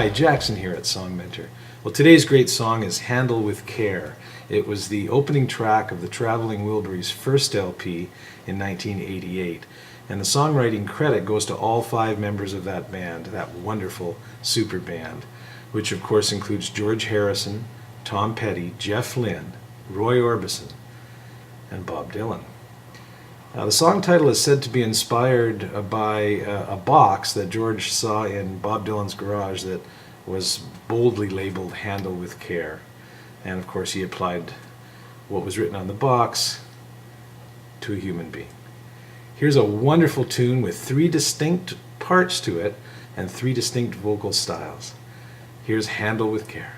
Hi, Jackson here at Song Mentor. Well, today's great song is Handle with Care. It was the opening track of the Traveling Wilburys' first LP in 1988. And the songwriting credit goes to all 5 members of that band, that wonderful super band, which of course includes George Harrison, Tom Petty, Jeff Lynne, Roy Orbison, and Bob Dylan. The song title is said to be inspired by a box that George saw in Bob Dylan's garage that was boldly labeled Handle with Care. And of course he applied what was written on the box to a human being. Here's a wonderful tune with 3 distinct parts to it and 3 distinct vocal styles. Here's Handle with Care.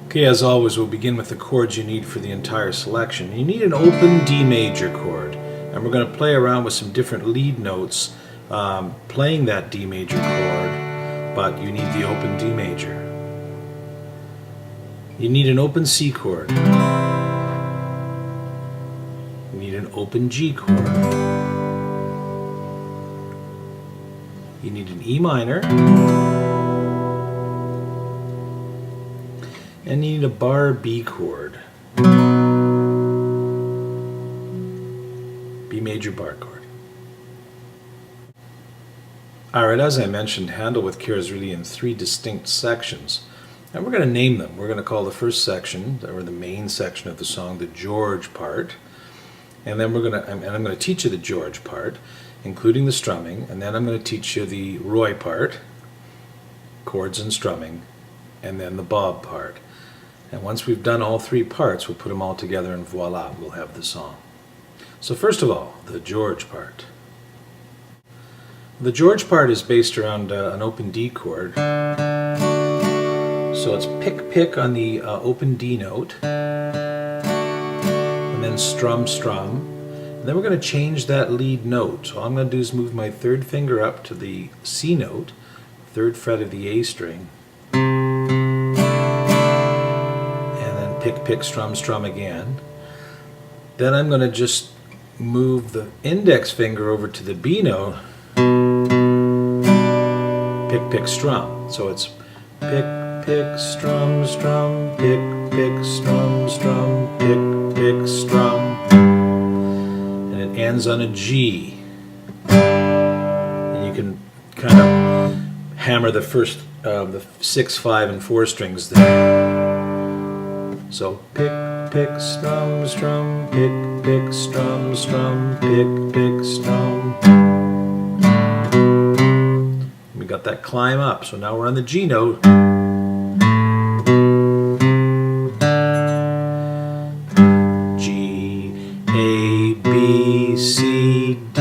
Okay, as always, we'll begin with the chords you need for the entire selection. You need an open D major chord, and we're going to play around with some different lead notes playing that D major chord, but you need the open D major. You need an open C chord. You need an open G chord. You need an E minor. And you need a bar B chord. B major bar chord. Alright, as I mentioned, Handle with Care is really in 3 distinct sections. And we're going to name them. We're going to call the first section, or the main section of the song, the George part. And then I'm going to teach you the George part, including the strumming. And then I'm going to teach you the Roy part, chords and strumming, and then the Bob part. And once we've done all 3 parts, we'll put them all together and voila, we'll have the song. So first of all, the George part. The George part is based around an open D chord. So it's pick on the open D note, and then strum. And then we're going to change that lead note. So all I'm going to do is move my 3rd finger up to the C note, 3rd fret of the A string, pick, strum again. Then I'm going to just move the index finger over to the B note, pick, strum. So it's pick, strum, pick, strum, pick, strum. And it ends on a G. And you can kind of hammer the first, the 6, 5, and 4 strings there. So pick, strum, pick, strum, pick, strum. We got that climb up, so now we're on the G note. G, A, B, C, D.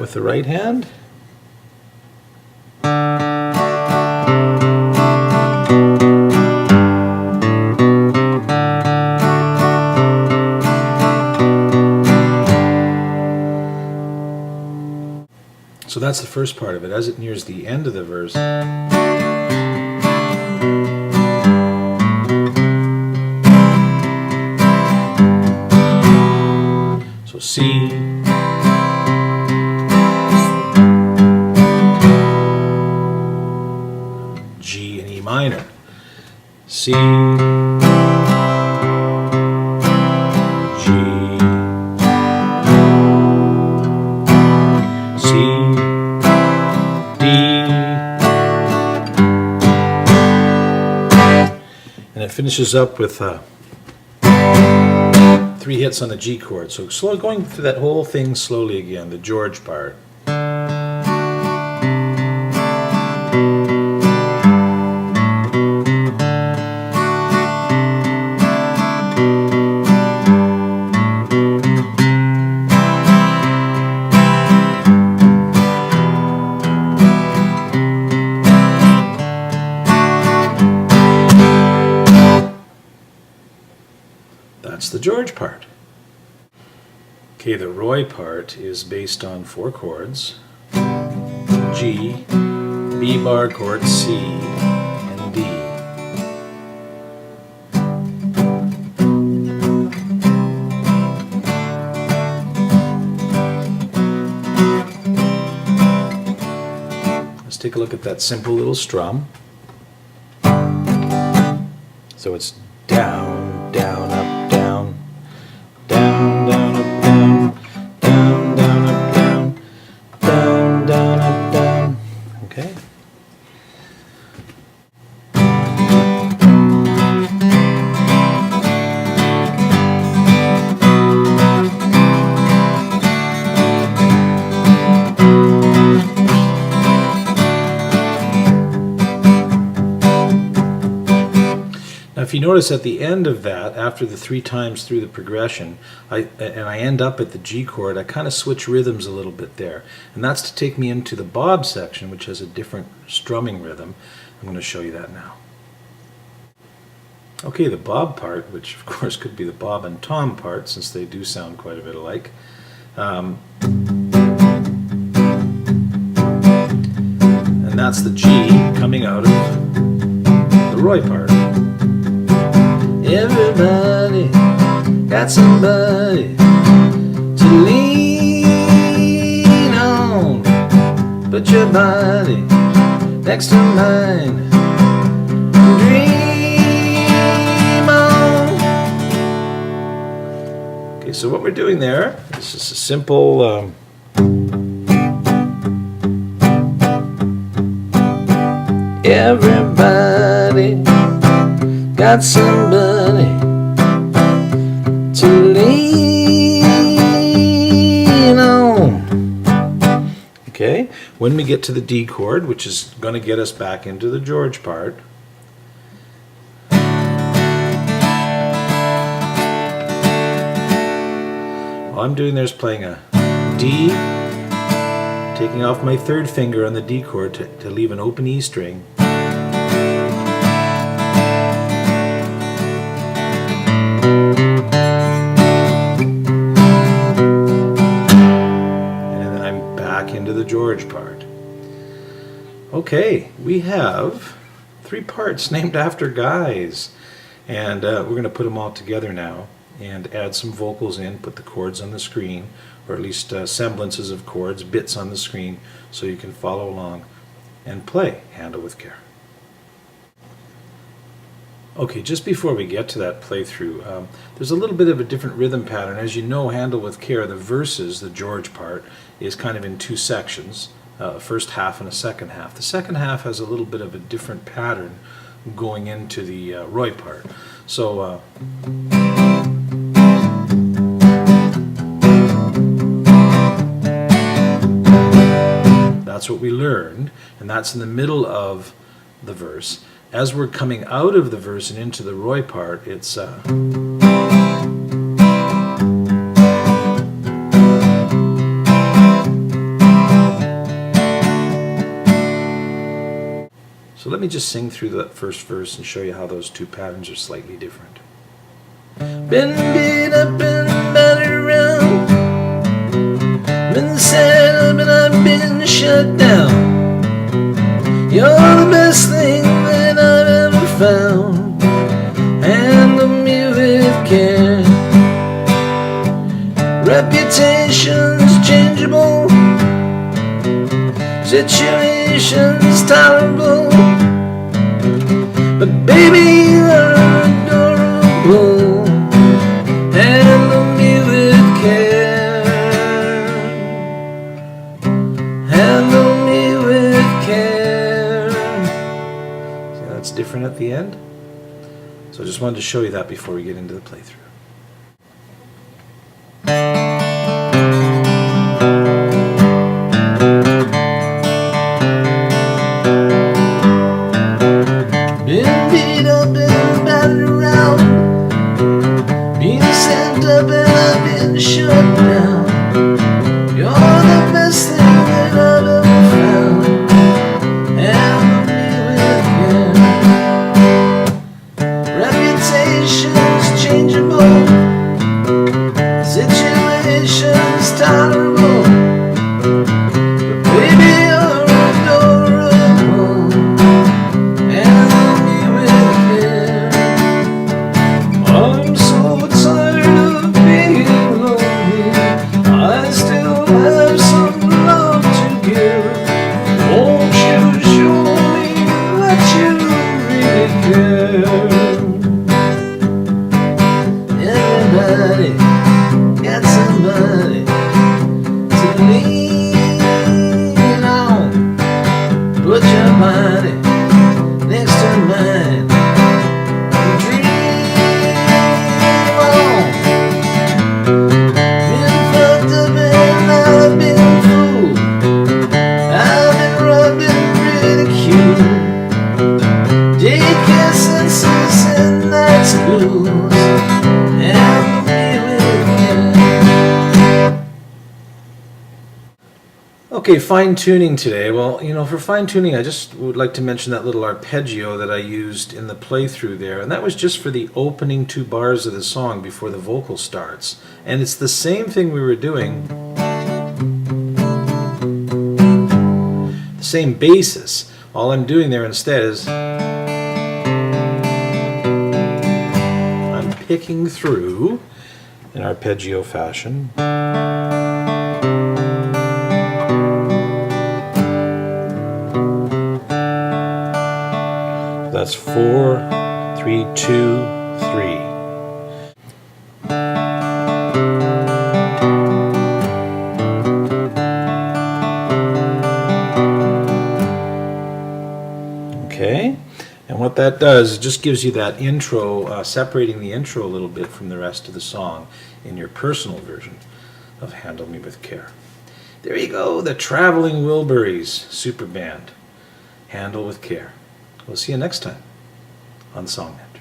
With the right hand. So that's the first part of it. As it nears the end of the verse, so C, G, and E minor. C, G, C, D, and it finishes up with 3 hits on the G chord. So going through that whole thing slowly again, the George part. That's the George part. Okay, the Roy part is based on 4 chords: G, B bar chord, C, and D. take a look at that simple little strum. So it's down, down, up, down, down, down, up, down, down, down, up, down, down, down, up, down. Okay. If you notice at the end of that, after the 3 times through the progression, I end up at the G chord, I kind of switch rhythms a little bit there. And that's to take me into the bob section, which has a different strumming rhythm. I'm going to show you that now. Okay, the bob part, which of course could be the Bob and Tom part, since they do sound quite a bit alike. And that's the G coming out of the Roy part. Everybody got somebody to lean on. Put your body next to mine. Dream on. Okay, so what we're doing there is just a simple everybody got somebody to lean on. Okay, when we get to the D chord, which is going to get us back into the George part, all I'm doing there is playing a D, taking off my 3rd finger on the D chord to leave an open E string. Into the George part. Okay, we have 3 parts named after guys, and we're going to put them all together now and add some vocals in, put the chords on the screen, or at least semblances of chords, bits on the screen, so you can follow along and play Handle with Care. Okay, just before we get to that playthrough, there's a little bit of a different rhythm pattern. As you know, Handle with Care, the verses, the George part, is kind of in 2 sections, a first half and a second half. The second half has a little bit of a different pattern going into the Roy part. So, that's what we learned, and that's in the middle of the verse. As we're coming out of the verse and into the Roy part, it's so let me just sing through that first verse and show you how those 2 patterns are slightly different. Been beat up and battered around, been set up and I've been shut down. You're the best thing that I've ever found. Handle me with care. Reputation's changeable, situation's tolerable, but baby you're adorable. Handle me with care. Handle me with care. See how that's different at the end? So I just wanted to show you that before we get into the playthrough. Been beat up and battered around, been sent up and I've been shut down. You're the best thing that I've ever found. Handle me with care. Reputation's changeable, situation's tolerable, but baby you're adorable. Handle me with care. I'm so tired of being lonely, I still have some love to give. Won't you Okay, fine tuning today. Well, for fine tuning, I just would like to mention that little arpeggio that I used in the playthrough there, and that was just for the opening 2 bars of the song before the vocal starts. And it's the same thing we were doing, the same basis. All I'm doing there instead is I'm picking through in arpeggio fashion. That's 4, 3, 2, 3. Okay, and what that does, it just gives you that intro, separating the intro a little bit from the rest of the song in your personal version of Handle Me With Care. There you go, the Traveling Wilburys Super Band. Handle with Care. We'll see you next time on SongNet.